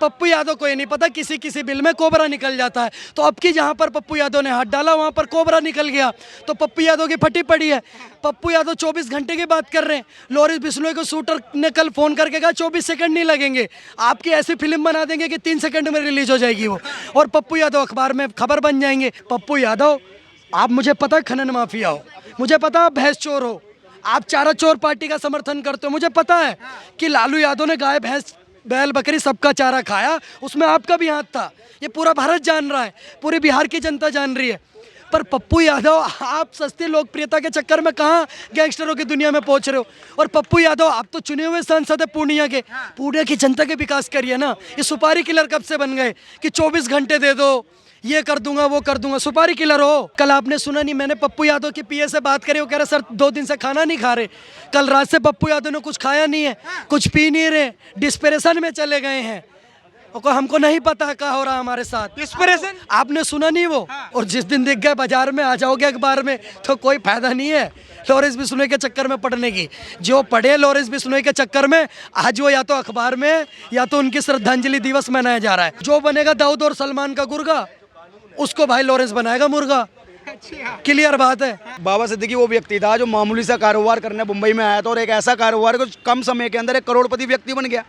पप्पू यादव को ये नहीं पता किसी किसी बिल में कोबरा निकल जाता है। तो अब की जहाँ पर पप्पू यादव ने हाथ डाला वहाँ पर कोबरा निकल गया, तो पप्पू यादव की फटी पड़ी है। पप्पू यादव 24 घंटे की बात कर रहे हैं। लॉरेंस बिश्नोई को शूटर ने कल फ़ोन करके कहा 24 सेकंड नहीं लगेंगे, आपकी ऐसी फिल्म बना देंगे कि 3 सेकंड में रिलीज हो जाएगी वो, और पप्पू यादव अखबार में खबर बन जाएंगे। पप्पू यादव, आप मुझे पता है खनन माफिया हो, मुझे पता आप भैंस चोर हो, आप चारा चोर पार्टी का समर्थन करते हो, मुझे पता है कि लालू यादव ने गाय भैंस बैल बकरी सबका चारा खाया, उसमें आपका भी हाथ था। ये पूरा भारत जान रहा है, पूरी बिहार की जनता जान रही है। पर पप्पू यादव, आप सस्ती लोकप्रियता के चक्कर में कहाँ गैंगस्टरों की दुनिया में पहुंच रहे हो। और पप्पू यादव, आप तो चुने हुए सांसद है पूर्णिया के, पूर्णिया की जनता के विकास करिए ना। ये सुपारी किलर कब से बन गए कि 24 घंटे दे दो, ये कर दूंगा वो कर दूंगा, सुपारी किलर हो। कल आपने सुना नहीं, मैंने पप्पू यादव की पीए से बात करी, वो कह रहे सर 2 दिन से खाना नहीं खा रहे। कल रात से पप्पू यादव ने कुछ खाया नहीं है, कुछ पी नहीं रहे, डिस्प्रेशन में चले गए हैं। हमको नहीं पता क्या हो रहा हमारे साथ। डिस्प्रेशन आपने सुना नहीं वो? और जिस दिन दिख गए बाजार में, आ जाओगे अखबार में, तो कोई फायदा नहीं है लॉरेंस बिश्नोई के चक्कर में पड़ने की। जो पढ़े लॉरेंस बिश्नोई के चक्कर में, आज वो या तो अखबार में या तो उनकी श्रद्धांजलि दिवस मनाया जा रहा है। जो बनेगा दाऊद और सलमान का गुर्गा, उसको भाई लॉरेंस बनाएगा मुर्गा। क्लियर बात है। बाबा सिद्दीकी वो व्यक्ति था जो मामूली सा कारोबार करने मुंबई में आया था, और एक ऐसा कारोबार को कम समय के अंदर एक करोड़पति व्यक्ति बन गया।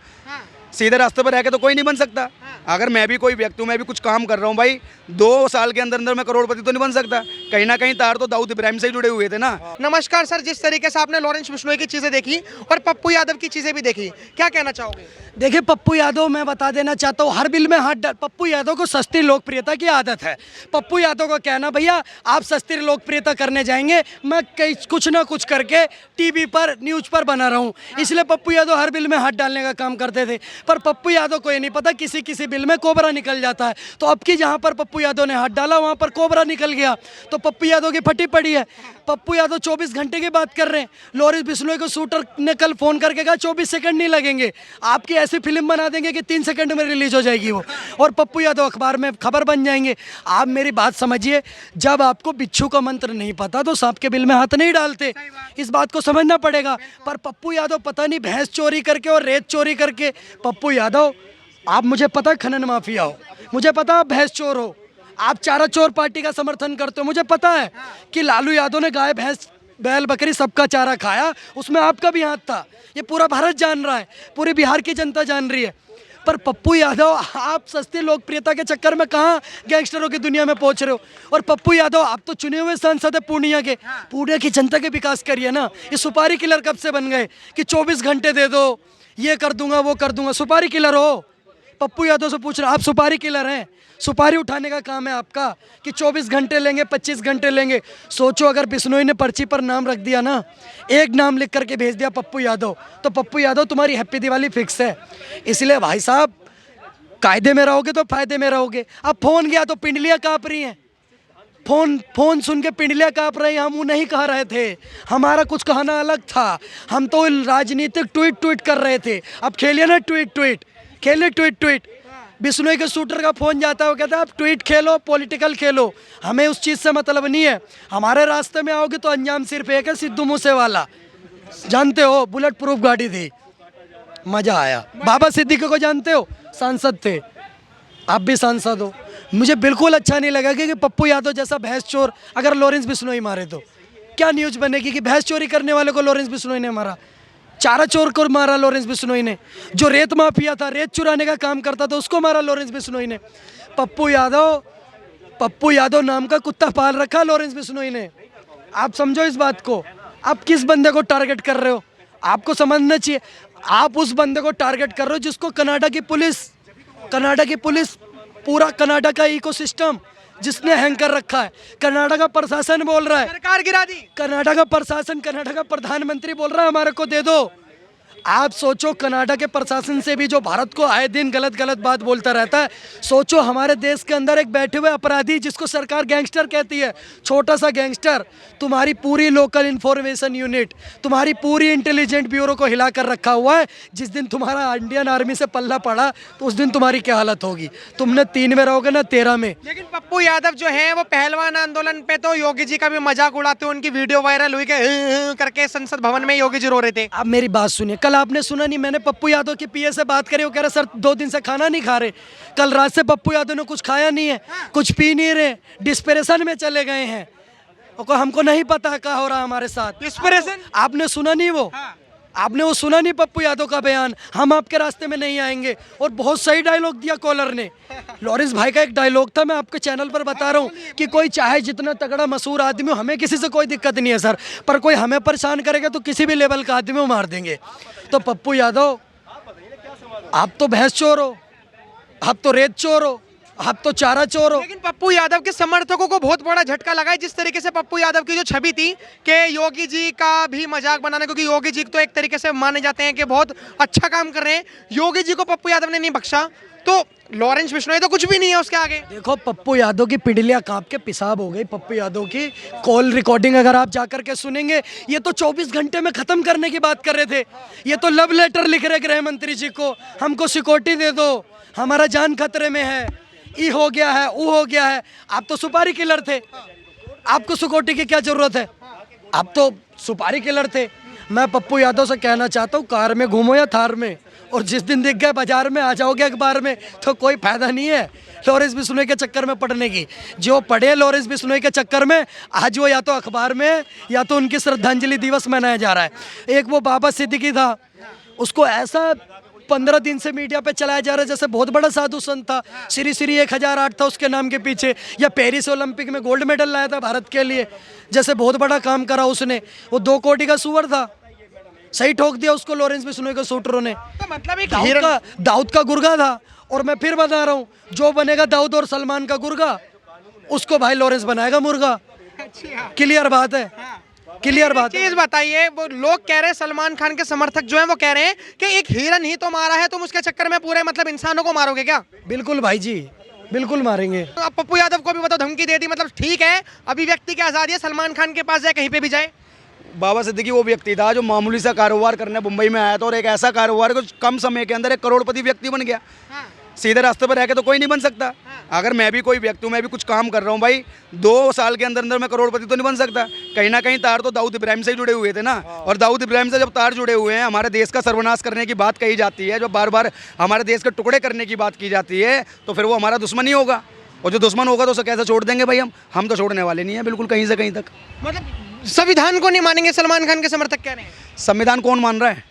सीधे रास्ते पर रह के तो कोई नहीं बन सकता। अगर मैं भी कोई व्यक्ति हूँ, मैं भी कुछ काम कर रहा हूँ भाई, 2 साल के अंदर अंदर मैं करोड़पति तो नहीं बन सकता। कहीं ना कहीं तार तो दाऊद इब्राहिम से ही जुड़े हुए थे ना। नमस्कार सर, जिस तरीके से आपने लॉरेंस बिश्नोई की चीजें देखी और पप्पू यादव की चीजें भी देखी, क्या कहना चाहोगे? देखिए पप्पू यादव, मैं बता देना चाहता हूँ, हर बिल में हाथ डाल। पप्पू यादव को सस्ती लोकप्रियता की आदत है। पप्पू यादव का कहना, भैया आप सस्ती लोकप्रियता करने जाएंगे, मैं कई कुछ ना कुछ करके टीवी पर न्यूज पर बना रहा हूँ, इसलिए पप्पू यादव हर बिल में हाथ डालने का काम करते थे। पर पप्पू यादव को ये नहीं पता किसी किसी बिल में कोबरा निकल जाता है। तो अब की जहाँ पर पप्पू यादव ने हाथ डाला वहाँ पर कोबरा निकल गया, तो पप्पू यादव की फटी पड़ी है। पप्पू यादव 24 घंटे की बात कर रहे हैं। लॉरेंस बिश्नोई को शूटर ने कल फ़ोन करके कहा 24 सेकंड नहीं लगेंगे, आपकी ऐसी फिल्म बना देंगे कि 3 सेकंड में रिलीज हो जाएगी वो, और पप्पू यादव अखबार में खबर बन जाएंगे। आप मेरी बात समझिए, जब आपको बिच्छू का मंत्र नहीं पता तो सांप के बिल में हाथ नहीं डालते, इस बात को समझना पड़ेगा। पर पप्पू यादव पता नहीं भैंस चोरी करके और रेत चोरी करके, पप्पू यादव, आप मुझे पता है खनन माफिया हो, मुझे पता आप भैंस चोर हो, आप चारा चोर पार्टी का समर्थन करते हो, मुझे पता है कि लालू यादव ने गाय भैंस बैल बकरी सबका चारा खाया, उसमें आपका भी हाथ था। ये पूरा भारत जान रहा है, पूरी बिहार की जनता जान रही है। पर पप्पू यादव, आप सस्ती लोकप्रियता के चक्कर में कहाँ गैंगस्टरों की दुनिया में पहुंच रहे हो। और पप्पू यादव, आप तो चुने हुए सांसद है पूर्णिया के, पूर्णिया की जनता के विकास करिए ना। ये सुपारी किलर कब से बन गए कि 24 घंटे दे दो, ये कर दूंगा वो कर दूंगा, सुपारी किलर हो। पप्पू यादव से पूछ रहा, आप सुपारी किलर हैं, सुपारी उठाने का काम है आपका कि 24 घंटे लेंगे 25 घंटे लेंगे। सोचो अगर बिश्नोई ने पर्ची पर नाम रख दिया ना, एक नाम लिख करके भेज दिया पप्पू यादव, तो पप्पू यादव तुम्हारी हैप्पी दिवाली फिक्स है। इसलिए भाई साहब, कायदे में रहोगे तो फायदे में रहोगे। अब फोन गया तो पिंडलियाँ काँप रही हैं, फोन सुन के पिंडलियाँ काँप रही हैं। हम वो नहीं कह रहे थे, हमारा कुछ कहना अलग था, हम तो राजनीतिक ट्वीट कर रहे थे। अब खेलिए ना ट्वीट, खेलिए ट्वीट। बिश्नोई के शूटर का फोन जाता है, वो कहता है आप ट्वीट खेलो, पॉलिटिकल खेलो, हमें उस चीज़ से मतलब नहीं है। हमारे रास्ते में आओगे तो अंजाम सिर्फ एक है, सिद्धू मूसेवाला, जानते हो, बुलेट प्रूफ गाड़ी थी, मज़ा आया। बाबा सिद्दीकी को जानते हो, सांसद थे, आप भी सांसद हो। मुझे बिल्कुल अच्छा नहीं लगा कि पप्पू यादव जैसा भैंस चोर अगर लॉरेंस बिश्नोई मारे तो क्या न्यूज़ बनेगी कि भैंस चोरी करने वाले को लॉरेंस बिश्नोई ने मारा, चारा चोर को मारा लॉरेंस बिश्नोई ने, जो रेत माफिया था, रेत चुराने का काम करता था, उसको मारा लॉरेंस बिश्नोई ने। पप्पू यादव नाम का कुत्ता पाल रखा लॉरेंस बिश्नोई ने। आप समझो इस बात को, आप किस बंदे को टारगेट कर रहे हो, आपको समझना चाहिए। आप उस बंदे को टारगेट कर रहे हो जिसको कनाडा की पुलिस पूरा कनाडा का इकोसिस्टम जिसने हैंग कर रखा है, कनाडा का प्रशासन बोल रहा है, सरकार गिरा दी, कनाडा का प्रशासन, कनाडा का प्रधानमंत्री बोल रहा है हमारे को दे दो। आप सोचो, कनाडा के प्रशासन से भी जो भारत को आए दिन गलत बात बोलता रहता है, सोचो हमारे देश के अंदर एक बैठे हुए अपराधी जिसको सरकार गैंगस्टर कहती है, छोटा सा गैंगस्टर, तुम्हारी पूरी लोकल इन्फॉर्मेशन यूनिट, तुम्हारी पूरी इंटेलिजेंट ब्यूरो को हिला कर रखा हुआ है। जिस दिन तुम्हारा इंडियन आर्मी से पल्ला पड़ा तो उस दिन तुम्हारी क्या हालत होगी, तुमने 3 में रहोगे ना 13 में। लेकिन पप्पू यादव जो है वो पहलवान आंदोलन पे तो योगी जी का भी मजाक उड़ाते, उनकी वीडियो वायरल हुई करके संसद भवन में योगी जी रो रहे थे। आप मेरी बात सुनिए, कल कल आपने सुना नहीं, मैंने पप्पू यादव के पीए से बात करी, वो कह रहे सर 2 दिन से खाना नहीं खा रहे। कल रात से पप्पू यादव ने कुछ खाया नहीं है, कुछ पी नहीं रहे, डिस्प्रेशन में चले गए हैं। और हमको नहीं पता है क्या हो रहा है हमारे साथ। इंस्पिरेशन आपने सुना नहीं वो? आपने वो सुना नहीं पप्पू यादव का बयान, हम आपके रास्ते में नहीं आएंगे। और बहुत सही डायलॉग दिया कॉलर ने। लॉरेंस भाई का एक डायलॉग था, मैं आपके चैनल पर बता रहा हूँ कि कोई चाहे जितना तगड़ा मशहूर आदमी हो, हमें किसी से कोई दिक्कत नहीं है सर, पर कोई हमें परेशान करेगा तो किसी भी लेवल का आदमी वो मार देंगे। तो पप्पू यादव, आप तो भैंस चोर हो, आप तो रेत चोर हो, आप तो चारा चोर हो। लेकिन पप्पू यादव के समर्थकों को बहुत बड़ा झटका लगा है जिस तरीके से पप्पू यादव की जो छवि थी कि योगी जी का भी मजाक बनाना, क्योंकि योगी जी तो एक तरीके से माने जाते हैं कि बहुत अच्छा काम कर रहे हैं, योगी जी को पप्पू यादव ने नहीं बख्शा, तो लॉरेंस बिश्नोई तो कुछ भी नहीं है उसके आगे। देखो पप्पू यादव की पिंडलियां कांप के पिसाब हो गई। पप्पू यादव की कॉल रिकॉर्डिंग अगर आप जाकर के सुनेंगे, ये तो 24 घंटे में खत्म करने की बात कर रहे थे। ये तो लव लेटर लिख रहे गृह मंत्री जी को, हमको सिक्योरिटी दे दो, हमारा जान खतरे में है, ई हो गया है, वो हो गया है। आप तो सुपारी किलर थे, आपको सिक्योरिटी की क्या जरूरत है? आप तो सुपारी किलर थे। मैं पप्पू यादव से कहना चाहता हूँ, कार में घूमो या थार में, और जिस दिन दिख गए बाजार में आ जाओगे अखबार में, तो कोई फायदा नहीं है लॉरेंस बिश्नोई के चक्कर में पड़ने की। जो पढ़े लॉरेंस बिश्नोई के चक्कर में, आज वो या तो अखबार में या तो उनकी श्रद्धांजलि दिवस मनाया जा रहा है। एक वो बाबा सिद्दीकी था, उसको ऐसा 15 दिन से मीडिया पे चलाया जा रहा है जैसे बहुत बड़ा साधु संत था। श्री श्री 1008 था उसके नाम के पीछे, या पेरिस ओलंपिक में गोल्ड मेडल लाया था भारत के लिए, जैसे बहुत बड़ा काम करा उसने। वो 2 कोटी का सुअर था, सही ठोक दिया उसको लॉरेंस बिश्नोई के शूटरों ने। तो मतलब एक दाऊद का गुर्गा था। और मैं फिर बता रहा हूँ, जो बनेगा दाऊद और सलमान का गुर्गा, उसको भाई लॉरेंस बनाएगा मुर्गा। क्लियर बात है, क्लियर बात है। चीज बताइए, वो लोग कह रहे हैं, सलमान खान के समर्थक जो हैं वो कह रहे हैं कि एक हिरन ही तो मारा है, तुम उसके चक्कर में पूरे मतलब इंसानों को मारोगे क्या? बिल्कुल भाई जी, बिल्कुल मारेंगे। तो अब पप्पू यादव को भी बताओ, धमकी दे दी, मतलब ठीक है अभिव्यक्ति की आजादी है, सलमान खान के पास जाए कहीं पे भी जाए। बाबा सिद्दीकी वो व्यक्ति था जो मामूली सा कारोबार करने मुंबई में आया था, और एक ऐसा कारोबार कुछ कम समय के अंदर एक करोड़पति व्यक्ति बन गया। सीधे रास्ते पर रह के तो कोई नहीं बन सकता। अगर मैं भी कोई व्यक्ति हूँ, मैं भी कुछ काम कर रहा हूँ भाई, 2 साल के अंदर अंदर मैं करोड़पति तो नहीं बन सकता। कहीं ना कहीं तार तो दाऊद इब्राहिम से ही जुड़े हुए थे ना, और दाऊद इब्राहिम से जब तार जुड़े हुए हैं, हमारे देश का सर्वनाश करने की बात कही जाती है, जब बार बार हमारे देश के टुकड़े करने की बात की जाती है, तो फिर वो हमारा दुश्मन ही होगा। और जो दुश्मन होगा तो उसे कैसे छोड़ देंगे भाई? हम तो छोड़ने वाले नहीं है बिल्कुल, कहीं से कहीं तक। मतलब संविधान को नहीं मानेंगे, सलमान खान के समर्थक कह रहे हैं। संविधान कौन मान रहा है?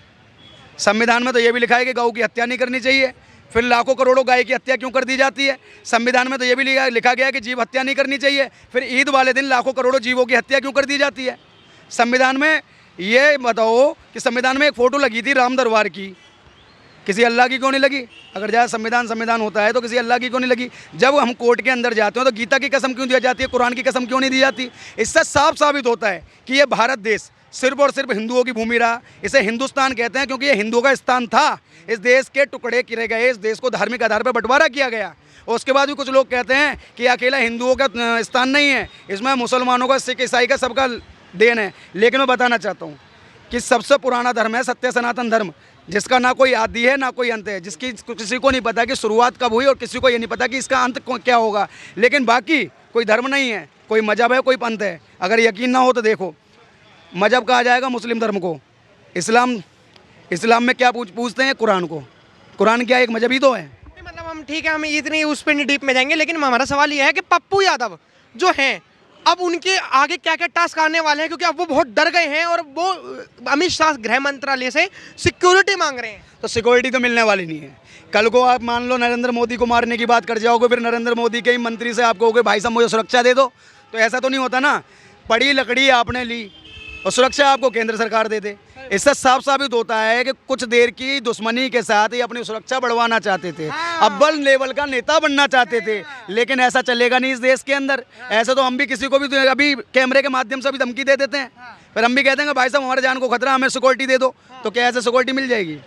संविधान में तो ये भी लिखा है कि गौ की हत्या नहीं करनी चाहिए, फिर लाखों करोड़ों गाय की हत्या क्यों कर दी जाती है? संविधान में तो ये भी लिखा गया है कि जीव हत्या नहीं करनी चाहिए, फिर ईद वाले दिन लाखों करोड़ों जीवों की हत्या क्यों कर दी जाती है? संविधान में ये बताओ कि संविधान में एक फ़ोटो लगी थी राम दरबार की, किसी अल्लाह की क्यों नहीं लगी? अगर जहाँ संविधान होता है तो किसी अल्लाह की क्यों नहीं लगी? जब हम कोर्ट के अंदर जाते हैं तो गीता की कसम क्यों दी जाती है, कुरान की कसम क्यों नहीं दी जाती? इससे साफ साबित होता है कि ये भारत देश सिर्फ और सिर्फ हिंदुओं की भूमि रहा। इसे हिंदुस्तान कहते हैं क्योंकि ये हिंदुओं का स्थान था। इस देश के टुकड़े किए गए, इस देश को धार्मिक आधार पर बंटवारा किया गया, और उसके बाद भी कुछ लोग कहते हैं कि अकेला हिंदुओं का स्थान नहीं है, इसमें मुसलमानों का, सिख, ईसाई का, सबका देन है। लेकिन मैं बताना चाहता हूँ कि सबसे पुराना धर्म है सत्य सनातन धर्म, जिसका ना कोई आदि है ना कोई अंत है, जिसकी किसी को नहीं पता कि शुरुआत कब हुई और किसी को ये नहीं पता कि इसका अंत क्या होगा। लेकिन बाकी कोई धर्म नहीं है, कोई मजहब है, कोई पंथ है। अगर यकीन ना हो तो देखो, मजहब कहा जाएगा मुस्लिम धर्म को, इस्लाम में क्या पूछते हैं? कुरान को। कुरान क्या एक मजहब ही तो है। मतलब हम ठीक है, हम इतनी उस पर नहीं डीप में जाएंगे, लेकिन हमारा सवाल यह है कि पप्पू यादव जो हैं, अब उनके आगे क्या क्या टास्क आने वाले हैं, क्योंकि अब वो बहुत डर गए हैं और वो अमित शाह गृह मंत्रालय से सिक्योरिटी मांग रहे हैं। तो सिक्योरिटी तो मिलने वाली नहीं है। कल को आप मान लो नरेंद्र मोदी को मारने की बात कर जाओगे, फिर नरेंद्र मोदी के ही मंत्री से आप कहोगे भाई साहब मुझे सुरक्षा दे दो, तो ऐसा तो नहीं होता ना। पड़ी लकड़ी आपने ली और सुरक्षा आपको केंद्र सरकार दे दे। इससे साफ साबित होता है कि कुछ देर की दुश्मनी के साथ ही अपनी सुरक्षा बढ़वाना चाहते थे, अव्वल लेवल का नेता बनना चाहते थे। लेकिन ऐसा चलेगा नहीं इस देश के अंदर। ऐसे तो हम भी किसी को भी अभी कैमरे के माध्यम से भी धमकी दे देते हैं, फिर हम भी कहते हैं भाई साहब हमारे जान को खतरा, हमें सिक्योरिटी दे दो, तो क्या ऐसे सिक्योरिटी मिल जाएगी?